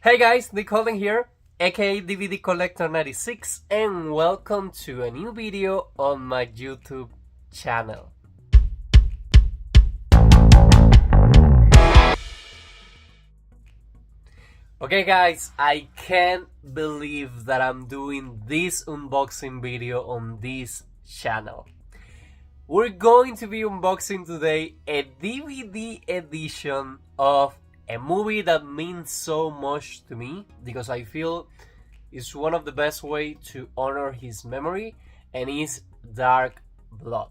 Hey guys, Nick Holden here, aka DVD Collector 96, and welcome to a new video on my YouTube channel. Okay guys, I can't believe that I'm doing this unboxing video on this channel. We're going to be unboxing today a DVD edition of a movie that means so much to me because I feel it's one of the best way to honor his memory, and is Dark Blood,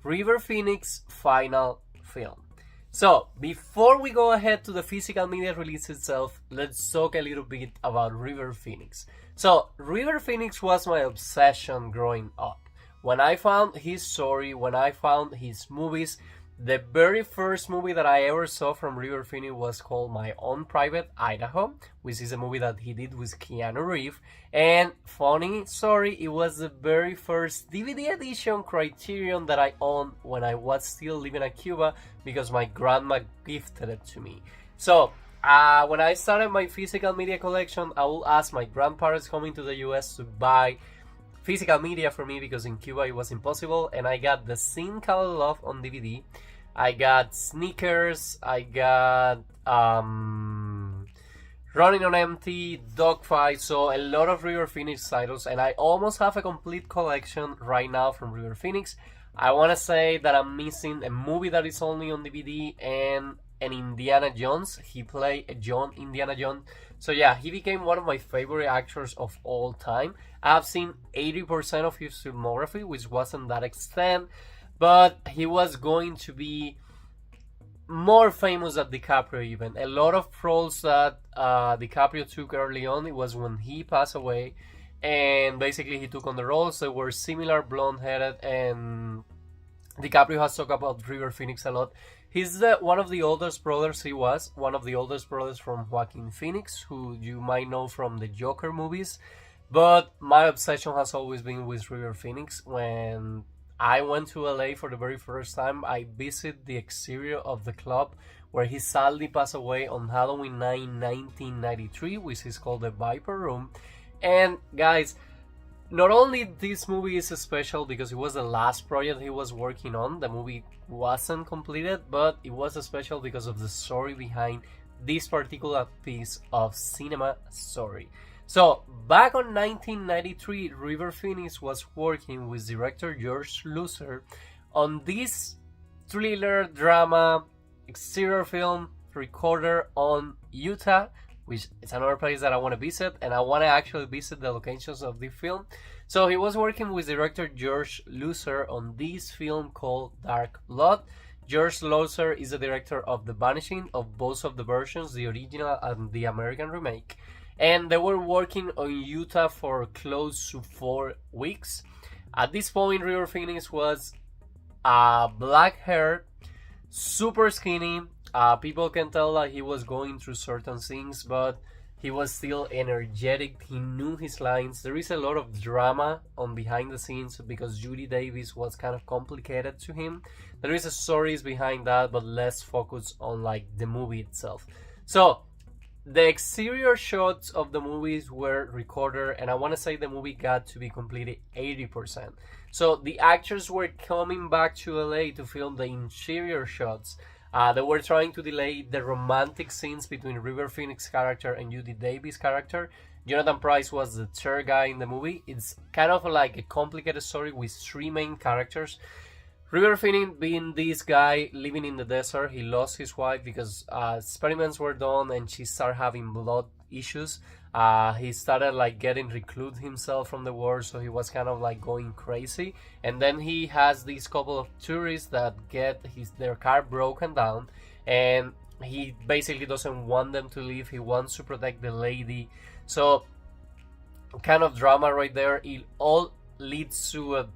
River Phoenix final film. So before we go ahead to the physical media release itself, let's talk a little bit about River Phoenix. So River Phoenix was my obsession growing up. When I found his story, when I found his movies, the very first movie that I ever saw from River Phoenix was called My Own Private Idaho, which is a movie that he did with Keanu Reeves. And funny story, it was the very first DVD edition Criterion that I owned when I was still living in Cuba because my grandma gifted it to me. So when I started my physical media collection, I will ask my grandparents coming to the US to buy physical media for me because in Cuba it was impossible, and I got The Scene Called Love on DVD. I got Sneakers, I got Running on Empty, Dogfight, so a lot of River Phoenix titles, and I almost have a complete collection right now from River Phoenix. I want to say that I'm missing a movie that is only on DVD and an Indiana Jones. He played a Indiana Jones. So yeah, he became one of my favorite actors of all time. I've seen 80% of his filmography, which wasn't that extent, but he was going to be more famous than DiCaprio even. A lot of roles that DiCaprio took early on, it was when he passed away, and basically he took on the roles that were similar, blonde-headed, and DiCaprio has talked about River Phoenix a lot. He's one of the oldest brothers. He was one of the oldest brothers from Joaquin Phoenix, who you might know from the Joker movies. But my obsession has always been with River Phoenix. When I went to LA for the very first time, I visited the exterior of the club where he sadly passed away on Halloween 9, 1993, which is called the Viper Room. And guys, not only this movie is special because it was the last project he was working on, the movie wasn't completed, but it was special because of the story behind this particular piece of cinema story. So back on 1993, River Phoenix was working with director George Sluizer on this thriller drama exterior film recorded on Utah, which is another place that I want to visit, and I want to actually visit the locations of the film. So he was working with director George Sluizer on this film called Dark Blood. George Sluizer is the director of The Vanishing, of both of the versions, the original and the American remake. And they were working on Utah for close to 4 weeks. At this point, River Phoenix was black hair, super skinny. People can tell that he was going through certain things, but he was still energetic. He knew his lines. There is a lot of drama on behind the scenes because Judy Davis was kind of complicated to him. There is stories behind that, but less focus on like the movie itself. So the exterior shots of the movies were recorded, and I want to say the movie got to be completed 80%. So the actors were coming back to LA to film the interior shots. They were trying to delay the romantic scenes between River Phoenix character and Judy Davis character. Jonathan Pryce was the third guy in the movie. It's kind of like a complicated story with 3 main characters. River Phoenix being this guy living in the desert. He lost his wife because experiments were done and she started having blood issues. He started like getting recluse himself from the world, so he was kind of like going crazy. And then he has these couple of tourists that get their car broken down, and he basically doesn't want them to leave. He wants to protect the lady. So kind of drama right there. It all leads to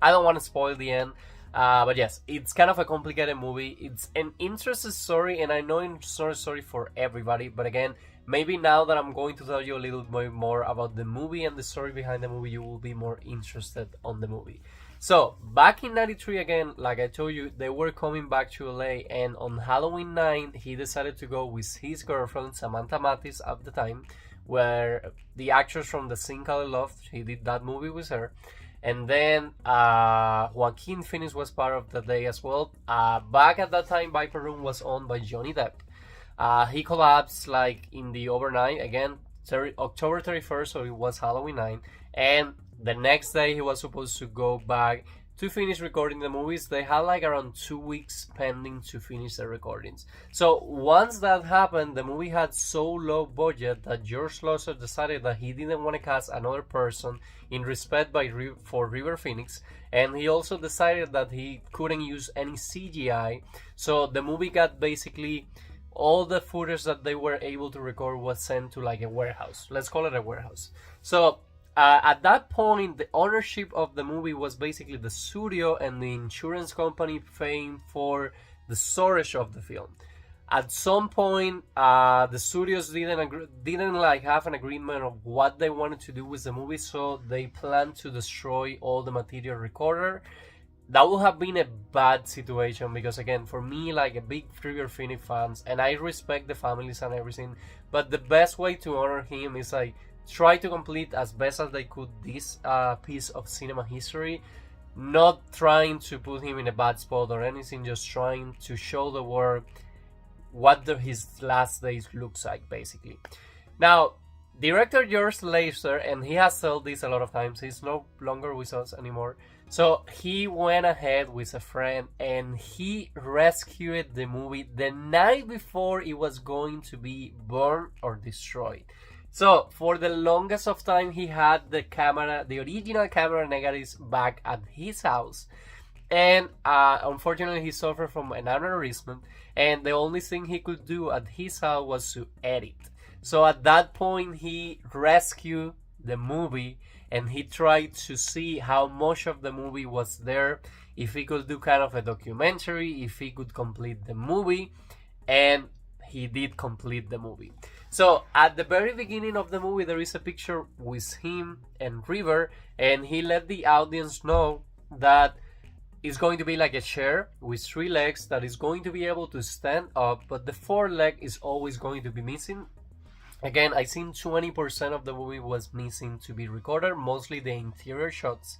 I don't want to spoil the end, but yes, it's kind of a complicated movie. It's an interesting story, and I know it's not a story for everybody, but again, maybe now that I'm going to tell you a little bit more about the movie and the story behind the movie, you will be more interested on the movie. So back in '93 again, like I told you, they were coming back to LA, and on Halloween night, he decided to go with his girlfriend Samantha Mathis at the time, where the actress from The Scene Kelly Loved, he did that movie with her. And then Joaquin Phoenix was part of the day as well. Back at that time, Viper Room was owned by Johnny Depp. He collapsed like in the overnight again, October 31st, so it was Halloween night. And the next day he was supposed to go back to finish recording the movies. They had like around 2 weeks pending to finish the recordings. So once that happened, the movie had so low budget that George Sluizer decided that he didn't want to cast another person in respect for River Phoenix, and he also decided that he couldn't use any CGI. So the movie got basically all the footage that they were able to record was sent to like a warehouse. Let's call it a warehouse. So at that point, the ownership of the movie was basically the studio and the insurance company paying for the storage of the film. At some point, the studios didn't like have an agreement of what they wanted to do with the movie, so they planned to destroy all the material recorded. That would have been a bad situation because, again, for me, like a big River Phoenix fans, and I respect the families and everything, but the best way to honor him is like try to complete as best as they could this piece of cinema history, not trying to put him in a bad spot or anything, just trying to show the world what his last days looks like, basically. Now, director George Sluizer, and he has told this a lot of times, he's no longer with us anymore, so he went ahead with a friend and he rescued the movie the night before it was going to be burned or destroyed. So for the longest of time, he had the original camera negatives back at his house, and unfortunately he suffered from an aneurysm, and the only thing he could do at his house was to edit. So at that point he rescued the movie and he tried to see how much of the movie was there, if he could do kind of a documentary, if he could complete the movie, and he did complete the movie. So at the very beginning of the movie, there is a picture with him and River, and he let the audience know that it's going to be like a chair with 3 legs that is going to be able to stand up, but the 4th leg is always going to be missing. Again, I think 20% of the movie was missing to be recorded, mostly the interior shots.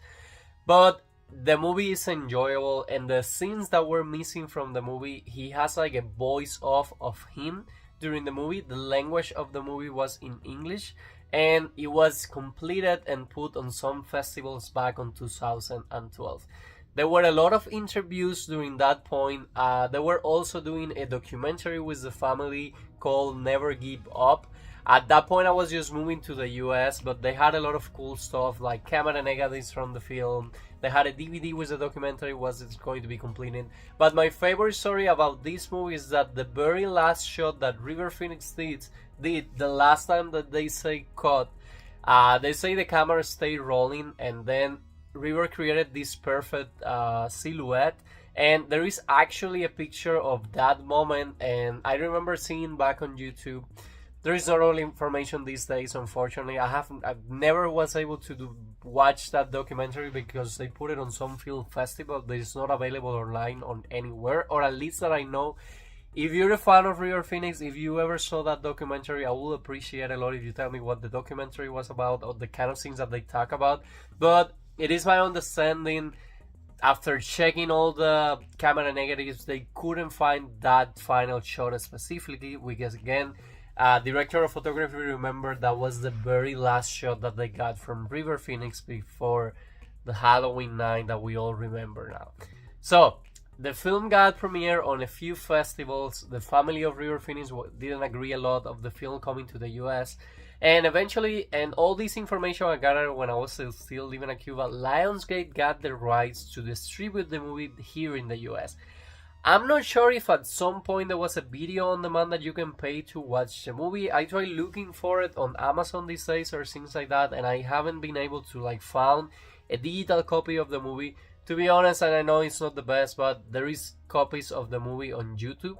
But the movie is enjoyable, and the scenes that were missing from the movie, he has like a voice off of him during the movie. The language of the movie was in English, and it was completed and put on some festivals back on 2012. There were a lot of interviews during that point. They were also doing a documentary with the family called Never Give Up. At that point I was just moving to the US, but they had a lot of cool stuff like camera negatives from the film. They had a DVD with the documentary was it's going to be completed. But my favorite story about this movie is that the very last shot that River Phoenix did the last time that they say cut, they say the camera stayed rolling, and then River created this perfect silhouette, and there is actually a picture of that moment, and I remember seeing back on YouTube. There is not all information these days, unfortunately. I've never was able to watch that documentary because they put it on some film festival. That is not available online on anywhere, or at least that I know. If you're a fan of River Phoenix, if you ever saw that documentary, I would appreciate a lot if you tell me what the documentary was about or the kind of things that they talk about. But it is my understanding, after checking all the camera negatives, they couldn't find that final shot specifically because, again, director of photography remembered that was the very last shot that they got from River Phoenix before the Halloween night that we all remember now. So the film got premiere on a few festivals. The family of River Phoenix didn't agree a lot of the film coming to the US, and eventually, and all this information I gathered when I was still living in Cuba, Lionsgate got the rights to distribute the movie here in the US. I'm not sure if at some point there was a video on demand that you can pay to watch the movie. I tried looking for it on Amazon these days or things like that, and I haven't been able to found a digital copy of the movie. To be honest, and I know it's not the best, but there is copies of the movie on YouTube.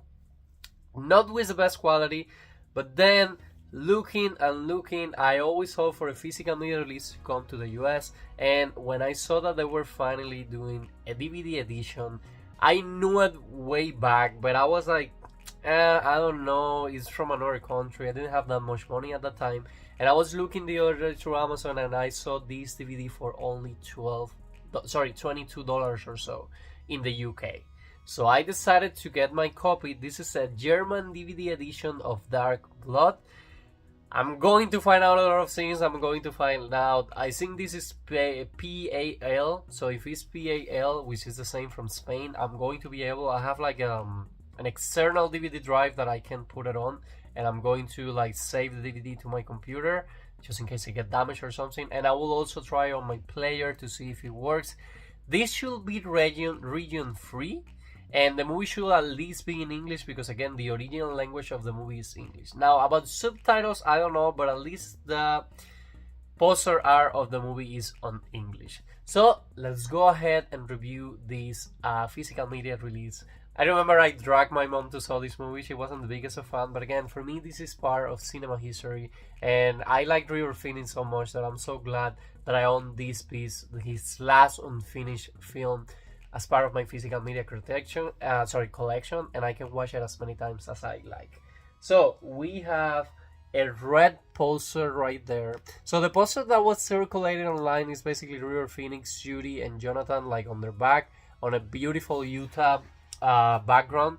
Not with the best quality, but then looking and looking. I always hope for a physical media release to come to the US, and when I saw that they were finally doing a DVD edition, I knew it way back, but I was like, I don't know, it's from another country. I didn't have that much money at that time, and I was looking the other day through Amazon, and I saw this DVD for only $22 or so in the UK. So I decided to get my copy. This is a German DVD edition of Dark Blood. I'm going to find out a lot of things. I'm going to find out, I think this is PAL. So if it's PAL, which is the same from Spain, I'm going to be able, I have like an external DVD drive that I can put it on, and I'm going to like save the DVD to my computer just in case it get damaged or something. And I will also try on my player to see if it works. This should be region free, and the movie should at least be in English, because again, the original language of the movie is English. Now about subtitles, I don't know, but at least the poster art of the movie is on English. So let's go ahead and review this physical media release. I remember I dragged my mom to saw this movie. She wasn't the biggest of fan, but again, for me, this is part of cinema history, and I like River Phoenix so much that I'm so glad that I own this piece, his last unfinished film, as part of my physical media collection, and I can watch it as many times as I like. So we have a red poster right there. So the poster that was circulated online is basically River Phoenix, Judy, and Jonathan like on their back on a beautiful Utah background.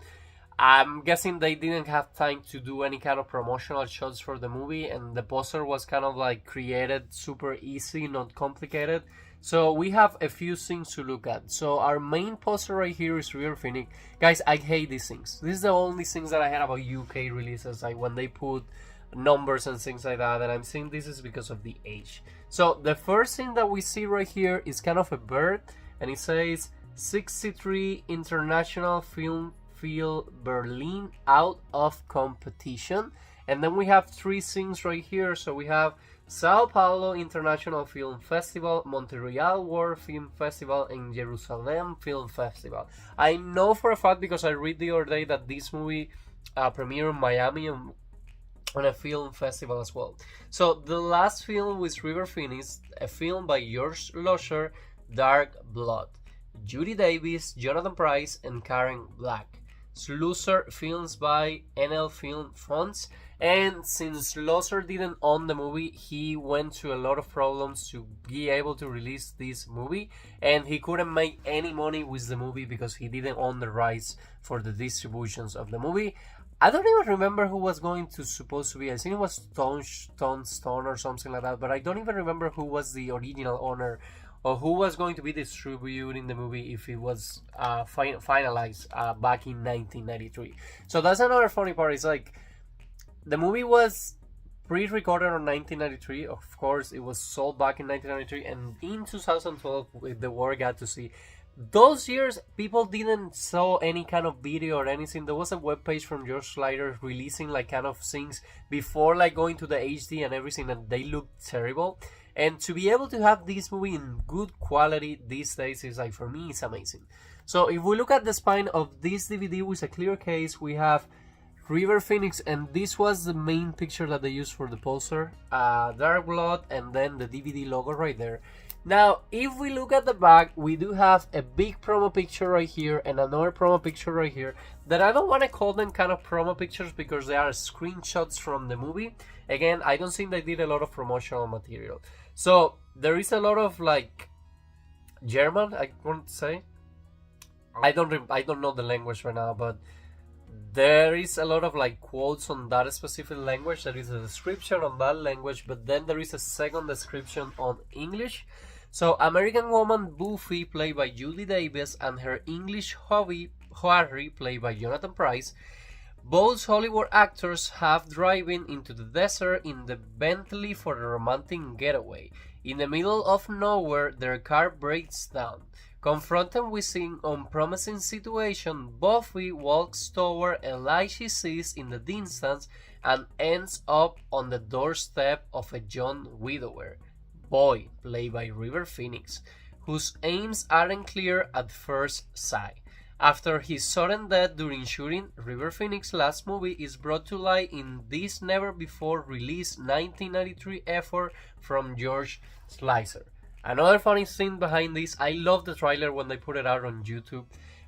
I'm guessing they didn't have time to do any kind of promotional shots for the movie, and the poster was kind of like created super easy, not complicated. So we have a few things to look at. So our main poster right here is River Phoenix. Guys, I hate these things. This is the only things that I had about UK releases, like when they put numbers and things like that, and I'm saying this is because of the age. So the first thing that we see right here is kind of a bird, and it says 63 International Film Berlin out of competition. And then we have three things right here. So we have Sao Paulo International Film Festival, Montreal World Film Festival, and Jerusalem Film Festival. I know for a fact, because I read the other day, that this movie premiered in Miami on a film festival as well. So the last film was River Phoenix, a film by George Sluizer, Dark Blood. Judy Davis, Jonathan Pryce, and Karen Black. Sluizer films by NL Film Funds. And since Sluizer didn't own the movie, he went through a lot of problems to be able to release this movie, and he couldn't make any money with the movie because he didn't own the rights for the distributions of the movie. I don't even remember who was supposed to be. I think it was Stone or something like that, but I don't even remember who was the original owner or who was going to be distributing the movie if it was finalized back in 1993. So that's another funny part. It's like, the movie was pre-recorded in 1993. Of course, it was sold back in 1993, and in 2012, the world got to see. Those years, people didn't saw any kind of video or anything. There was a webpage from George Sluizer releasing like kind of things before like going to the HD and everything, and they looked terrible. And to be able to have this movie in good quality these days is like, for me, it's amazing. So if we look at the spine of this DVD with a clear case, we have River Phoenix, and this was the main picture that they used for the poster, Dark Blood, and then the DVD logo right there. Now, if we look at the back, we do have a big promo picture right here and another promo picture right here that I don't want to call them kind of promo pictures because they are screenshots from the movie. Again, I don't think they did a lot of promotional material. So there is a lot of like German, I want to say. I don't know the language right now, but there is a lot of like quotes on that specific language. There is a description on that language, but then there is a second description on English. So American woman Buffy, played by Judy Davis, and her English hubby Harry, played by Jonathan Pryce. Both Hollywood actors have driving into the desert in the Bentley for a romantic getaway. In the middle of nowhere, their car breaks down. Confronted with an unpromising situation, Buffy walks toward a light she sees in the distance and ends up on the doorstep of a young widower, Boy, played by River Phoenix, whose aims aren't clear at first sight. After his sudden death during shooting, River Phoenix's last movie is brought to light in this never-before-released 1993 effort from George Sluizer. Another funny thing behind this, I love the trailer when they put it out on YouTube.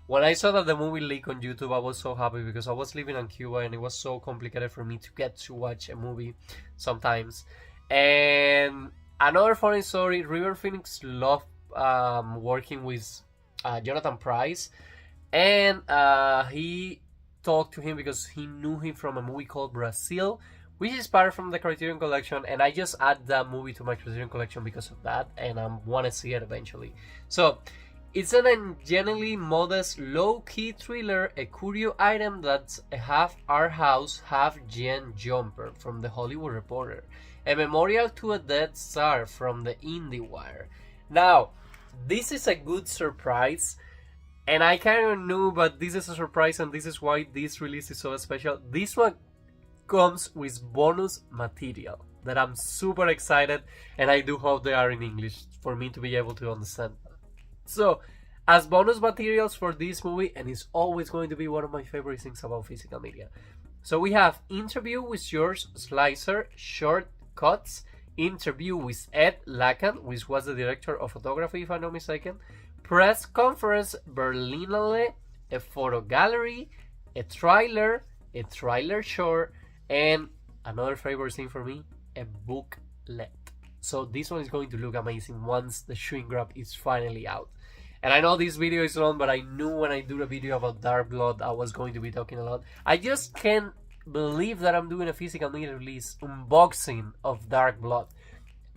When I saw that the movie leaked on YouTube, I was so happy because I was living in Cuba and it was so complicated for me to get to watch a movie sometimes. And another funny story, River Phoenix loved working with Jonathan Pryce. And he talked to him because he knew him from a movie called Brazil, which is part from the Criterion Collection, and I just add that movie to my Criterion Collection because of that, and I want to see it eventually. So, it's an ingenuinely modest, low-key thriller, a curio item that's a half art house, half gen jumper from the Hollywood Reporter, a memorial to a dead star from the IndieWire. Now, this is a good surprise. And I kind of knew, but this is a surprise, and this is why this release is so special. This one comes with bonus material that I'm super excited, and I do hope they are in English for me to be able to understand. So, as bonus materials for this movie, and it's always going to be one of my favorite things about physical media. So we have interview with George Sluizer, short cuts, interview with Ed Lacan, which was the director of photography, if I'm not mistaken, press conference Berlinale, a photo gallery, a trailer short, and another favorite thing for me, a booklet. So this one is going to look amazing once the shrink wrap is finally out. And I know this video is long, but I knew when I do the video about Dark Blood I was going to be talking a lot. I just can't believe that I'm doing a physical media release unboxing of Dark Blood.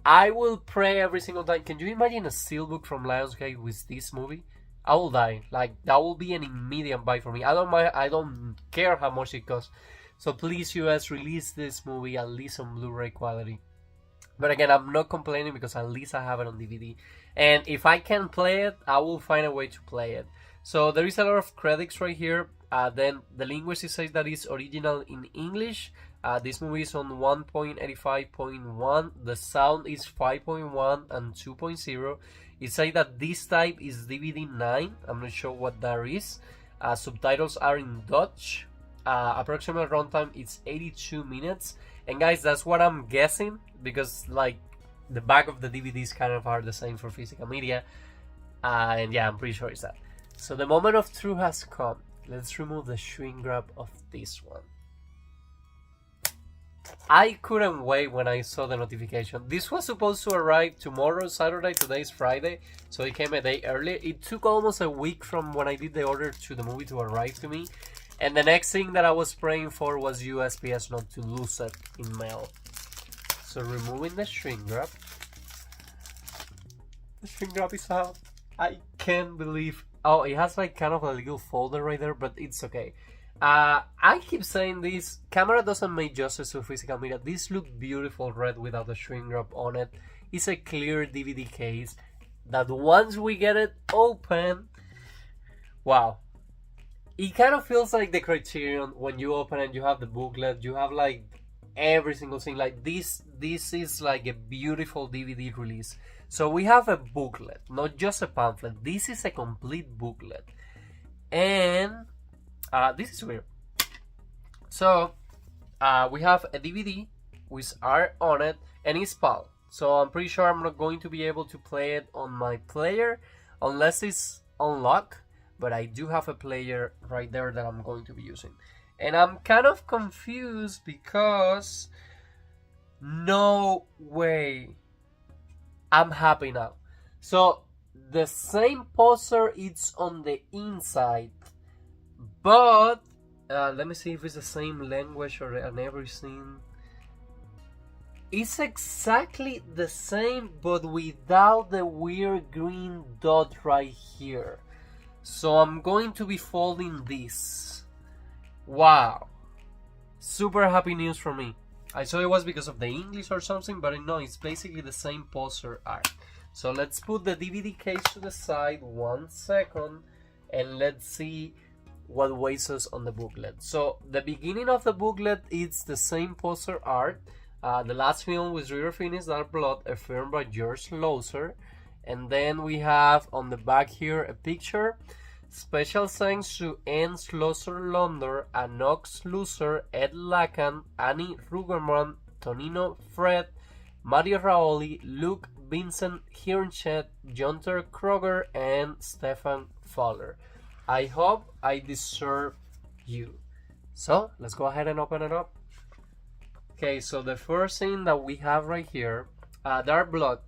I will pray every single time. Can you imagine a steelbook from Lionsgate with this movie? I will die. Like, that will be an immediate buy for me. I don't care how much it costs. So please, US, release this movie at least on Blu-ray quality. But again, I'm not complaining because at least I have it on DVD. And if I can play it, I will find a way to play it. So there is a lot of credits right here. Then the linguist says that it's original in English. This movie is on 1.85.1. The sound is 5.1 and 2.0. It says that this type is DVD 9. I'm not sure what that is. Subtitles are in Dutch. Approximate runtime is 82 minutes. And guys, that's what I'm guessing because like the back of the DVDs kind of are the same for physical media. And yeah, I'm pretty sure it's that. So the moment of truth has come. Let's remove the shrink wrap of this one. I couldn't wait when I saw the notification. This was supposed to arrive tomorrow, Saturday. Today's Friday, so it came a day earlier. It took almost a week from when I did the order to the movie to arrive to me. And the next thing that I was praying for was USPS not to lose it in mail. So removing the shrink wrap. The shrink wrap is out. I can't believe... Oh, it has like kind of a little folder right there, but it's okay. I keep saying this, camera doesn't make justice to physical media. This looks beautiful red without the shrink wrap on it. It's a clear DVD case that once we get it open, wow. It kind of feels like the Criterion when you open it, you have the booklet, you have like every single thing. Like this is like a beautiful DVD release. So we have a booklet, not just a pamphlet. This is a complete booklet. And this is weird. So we have a DVD with art on it and it's PAL. So I'm pretty sure I'm not going to be able to play it on my player unless it's unlocked. But I do have a player right there that I'm going to be using. And I'm kind of confused because no way. I'm happy now. So the same poster is on the inside. But let me see if it's the same language or and everything. It's exactly the same, but without the weird green dot right here. So I'm going to be folding this. Wow. Super happy news for me. I thought it was because of the English or something, but no, it's basically the same poster art. So let's put the DVD case to the side 1 second and let's see what waits us on the booklet. So the beginning of the booklet is the same poster art. The last film with River Phoenix, Dark Blood, a film by George Sluizer. And then we have on the back here a picture Special thanks to N. Sluizer Londor, Anok Sluizer, Ed Lacan, Annie Rugerman, Tonino Fred, Mario Raoli, Luke Vincent Hirnchet, Jonter Kroger, and Stefan Fowler. I hope I deserve you. So let's go ahead and open it up. Okay, so the first thing that we have right here, Dark Blood.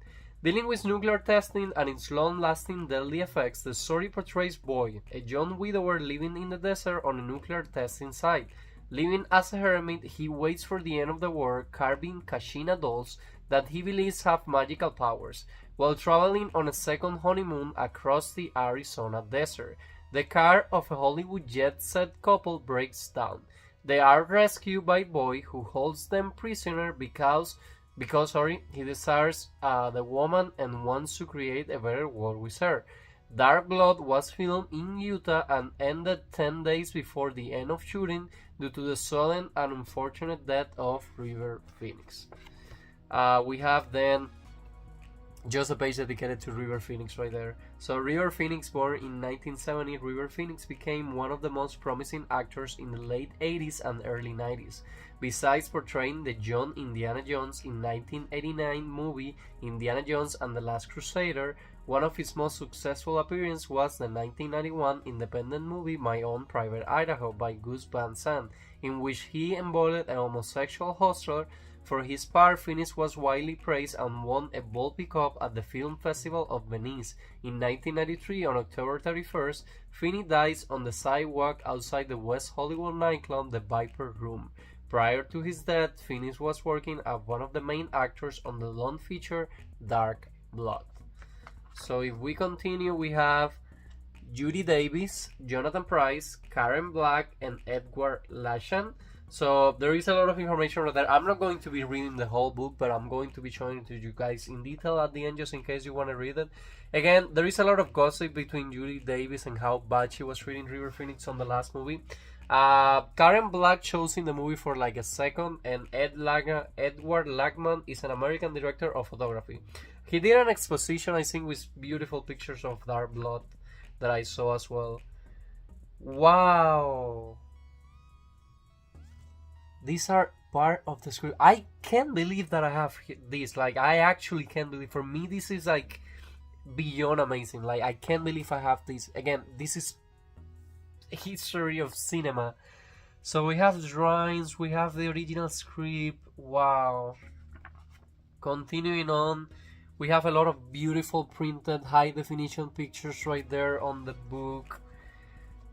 Dealing with nuclear testing and its long-lasting deadly effects, the story portrays Boy, a young widower living in the desert on a nuclear testing site. Living as a hermit, he waits for the end of the war, carving Kachina dolls that he believes have magical powers. While traveling on a second honeymoon across the Arizona desert, the car of a Hollywood jet-set couple breaks down. They are rescued by Boy, who holds them prisoner because he desires the woman and wants to create a better world with her. Dark Blood was filmed in Utah and ended 10 days before the end of shooting due to the sudden and unfortunate death of River Phoenix. We have then just a page dedicated to River Phoenix right there. So River Phoenix, born in 1970, River Phoenix became one of the most promising actors in the late 80s and early 90s. Besides portraying the young Indiana Jones in 1989 movie Indiana Jones and the Last Crusader, one of his most successful appearances was the 1991 independent movie My Own Private Idaho by Gus Van Sant, in which he embodied a homosexual hustler. For his part, Phoenix was widely praised and won a Gold Pickup at the Film Festival of Venice. In 1993, on October 31st, Phoenix dies on the sidewalk outside the West Hollywood nightclub The Viper Room. Prior to his death, Phoenix was working as one of the main actors on the long feature Dark Blood. So if we continue, we have Judy Davis, Jonathan Pryce, Karen Black, and Edward Lashan. So there is a lot of information right there. I'm not going to be reading the whole book, but I'm going to be showing it to you guys in detail at the end, just in case you want to read it. Again, there is a lot of gossip between Judy Davis and how bad she was treating River Phoenix on the last movie. Karen Black shows in the movie for like a second, and Edward Lachman is an American director of photography. He did an exposition, I think, with beautiful pictures of Dark Blood that I saw as well. Wow. These are part of the script. I can't believe that I have this. Like, I actually can't believe. For me, this is like beyond amazing. Like, I can't believe I have this. Again, this is history of cinema. So we have drawings, we have the original script. Wow. Continuing on, we have a lot of beautiful printed high definition pictures right there on the book.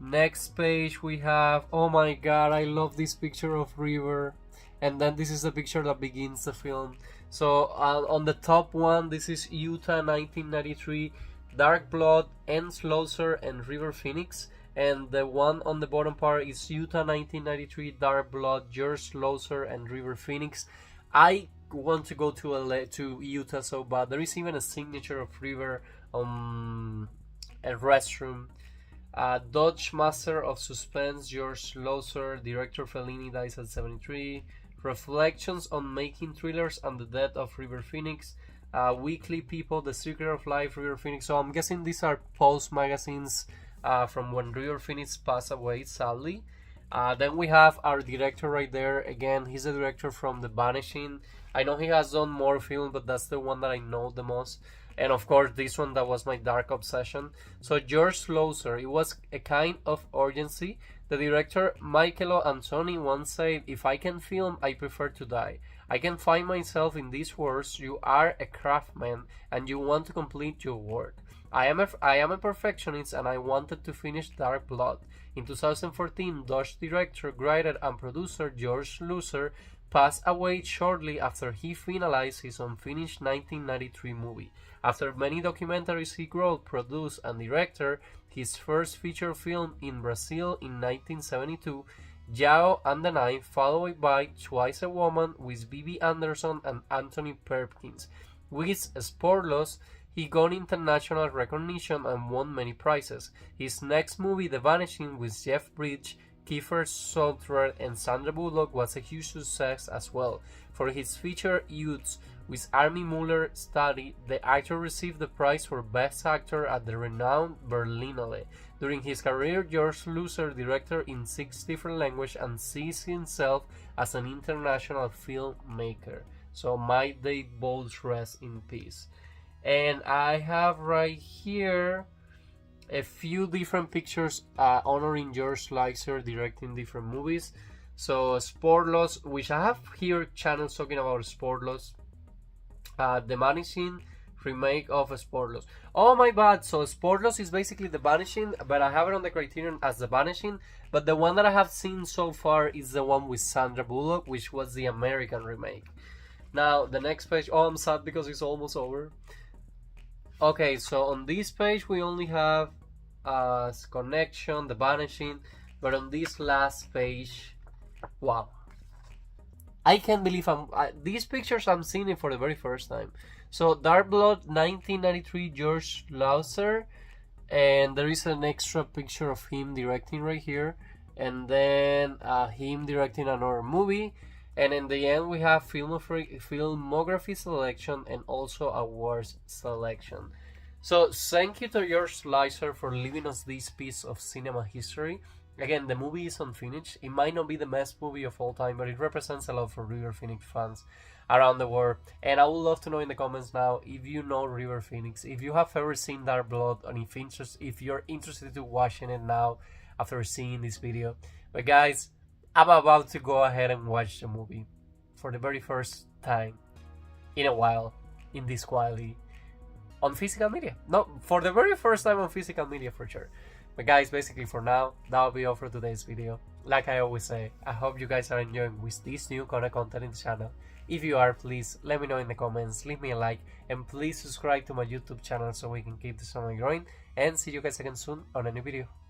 Next page we have, oh my god, I love this picture of River. And then this is the picture that begins the film. So on the top one, this is Utah 1993, Dark Blood, N. Sluizer, and River Phoenix. And the one on the bottom part is Utah 1993, Dark Blood, George Sluizer, and River Phoenix. I want to go to Utah so bad. There is even a signature of River on a restroom. Dutch Master of Suspense, George Sluizer, director Fellini, dies at 73. Reflections on Making Thrillers and the Death of River Phoenix. Weekly People, The Secret of Life, River Phoenix. So I'm guessing these are post magazines from when River Phoenix passed away, sadly. Then we have our director right there. Again, he's the director from The Vanishing. I know he has done more films, but that's the one that I know the most. And of course, this one that was my dark obsession. So George Sluizer, it was a kind of urgency. The director Michelo Antoni once said, "If I can film, I prefer to die. I can find myself in these words. You are a craftsman and you want to complete your work. I am a perfectionist and I wanted to finish Dark Blood." In 2014, Dutch director, writer and producer George Sluizer passed away shortly after he finalized his unfinished 1993 movie. After many documentaries he wrote, produced, and directed his first feature film in Brazil in 1972, Yao and the Knife, followed by Twice a Woman with Bibi Andersson and Anthony Perkins. With Sportless, he got international recognition and won many prizes. His next movie, The Vanishing, with Jeff Bridges, Kiefer Sutherland, and Sandra Bullock, was a huge success as well. For his feature Youths with Army Muller study, the actor received the prize for Best Actor at the renowned Berlinale. During his career, George Sluizer directed in 6 different languages and sees himself as an international filmmaker. So might they both rest in peace. And I have right here a few different pictures honoring George Sluizer directing different movies. So Sport Loss, which I have here channels talking about Sport Loss. The Vanishing remake of Sport Loss. Oh my bad, so Sport Loss is basically The Vanishing, but I have it on the criterion as The Vanishing. But the one that I have seen so far is the one with Sandra Bullock, which was the American remake. Now, the next page, oh, I'm sad because it's almost over. Okay, so on this page we only have Connection, The Vanishing, but on this last page, wow. I can't believe these pictures I'm seeing it for the very first time. So Dark Blood 1993 George Sluizer, and there is an extra picture of him directing right here, and then him directing another movie, and in the end we have filmography selection and also awards selection. So thank you to George Sluizer for leaving us this piece of cinema history. Again, the movie is unfinished. It might not be the best movie of all time, but it represents a lot for River Phoenix fans around the world. And I would love to know in the comments now if you know River Phoenix, if you have ever seen Dark Blood, and if you're interested to watching it now after seeing this video. But guys, I'm about to go ahead and watch the movie for the very first time in a while in this quality on physical media. No, for the very first time on physical media for sure. But guys, basically for now, that'll be all for today's video. Like I always say, I hope you guys are enjoying with this new kind of content in the channel. If you are, please let me know in the comments, leave me a like, and please subscribe to my YouTube channel so we can keep this channel growing. And see you guys again soon on a new video.